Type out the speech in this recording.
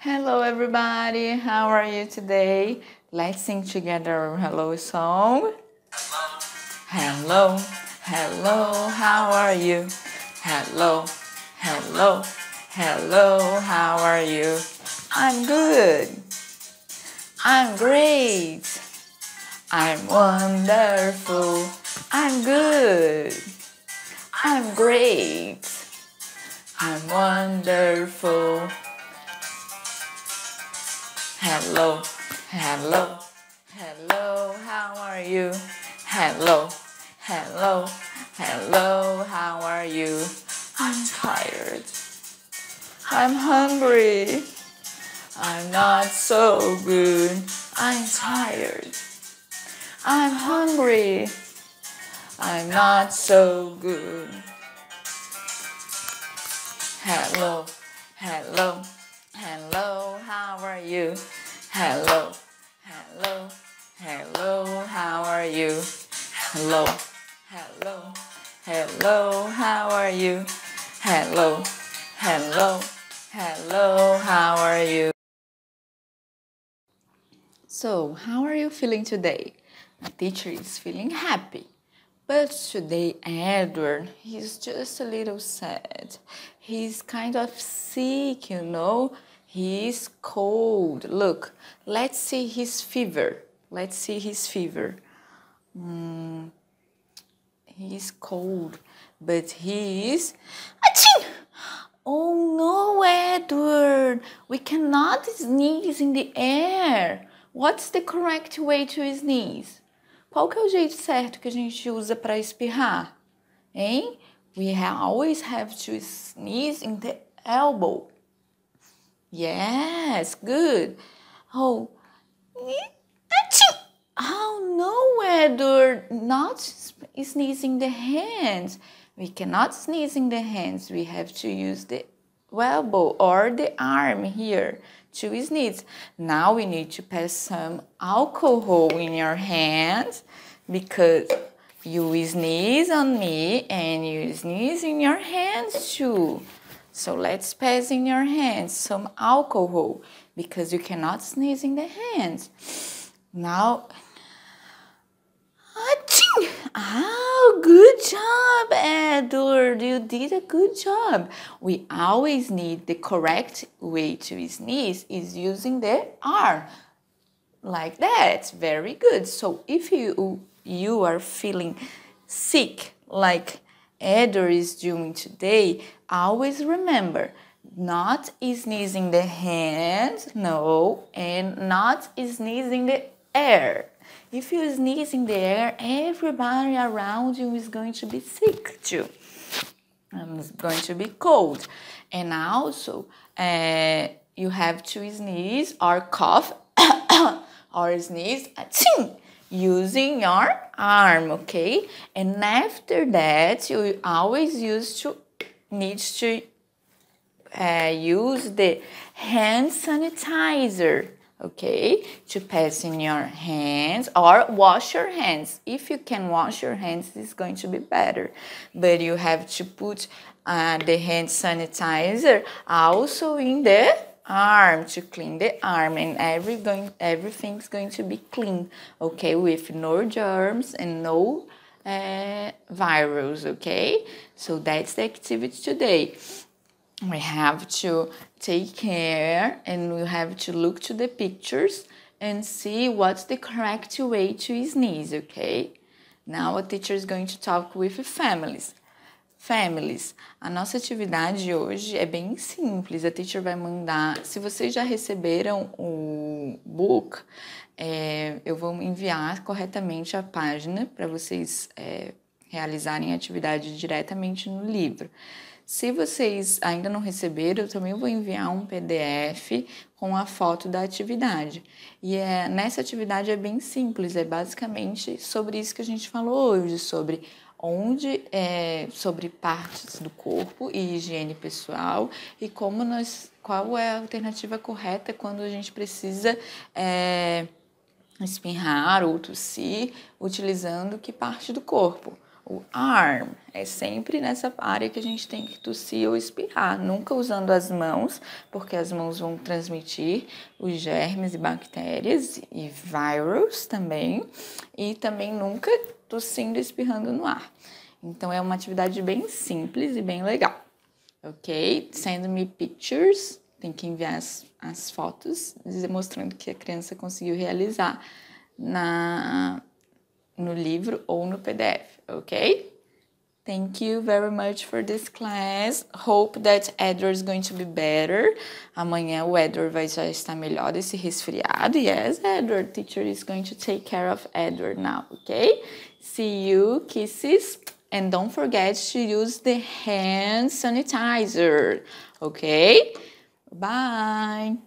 Hello everybody, how are you today? Let's sing together our hello song. Hello, hello, how are you? Hello, hello, hello, how are you? I'm good. I'm great. I'm wonderful. I'm good. I'm great. I'm wonderful. Hello, hello, hello, how are you? Hello, hello, hello, how are you? I'm tired. I'm hungry. I'm not so good. I'm tired. I'm hungry. I'm not so good. Hello, hello, hello, how are you? Hello, hello, hello, how are you? Hello, hello, hello, how are you? Hello, hello, hello, how are you? So, how are you feeling today? My teacher is feeling happy. But today, Edward, he's just a little sad. He's kind of sick, you know. He's cold. Look, let's see his fever. Let's see his fever. He's cold, but he is... Aching! Oh no, Edward! We cannot sneeze in the air. What's the correct way to sneeze? Qual que é o jeito certo que a gente usa para espirrar? Hein? We always have to sneeze in the elbow. Yes, good. Oh, aching! Oh no, Edward, not sneezing the hands. We cannot sneeze in the hands. We have to use the elbow or the arm here to sneeze. Now we need to pass some alcohol in your hands because you sneeze on me and you sneeze in your hands too. So let's pass in your hands some alcohol because you cannot sneeze in the hands. Now, oh, good job, Edward. You did a good job. We always need the correct way to sneeze is using the arm. Like that. Very good. So if you are feeling sick like Edward is doing today, always remember not sneezing the hands, no, and not sneezing the air. If you sneeze in the air, everybody around you is going to be sick too. And it's going to be cold. And also, you have to sneeze or cough or sneeze using your arm, okay? And after that, you always need to use the hand sanitizer, okay, to pass in your hands or wash your hands. If you can wash your hands, it's going to be better. But you have to put the hand sanitizer also in the arm to clean the arm, and everything's going to be clean, okay, with no germs and no virus, okay? So that's the activity today. We have to take care and we have to look to the pictures and see what's the correct way to sneeze, okay? Now a teacher is going to talk with families. Families, a nossa atividade hoje é bem simples. A teacher vai mandar, se vocês já receberam o book, eu vou enviar corretamente a página para vocês realizarem a atividade diretamente no livro. Se vocês ainda não receberam, eu também vou enviar um PDF com a foto da atividade. E nessa atividade é bem simples, é basicamente sobre isso que a gente falou hoje, sobre sobre partes do corpo e higiene pessoal e qual é a alternativa correta quando a gente precisa espirrar ou tossir utilizando que parte do corpo. O arm é sempre nessa área que a gente tem que tossir ou espirrar, nunca usando as mãos, porque as mãos vão transmitir os germes e bactérias e vírus também, e também nunca tossindo e espirrando no ar. Então, é uma atividade bem simples e bem legal, ok? Send me pictures, tem que enviar as fotos, mostrando que a criança conseguiu realizar no livro ou no PDF, ok? Thank you very much for this class. Hope that Edward is going to be better. Amanhã o Edward vai já estar melhor desse resfriado. Yes, Edward, teacher is going to take care of Edward now, okay? See you, kisses. And don't forget to use the hand sanitizer, okay? Bye.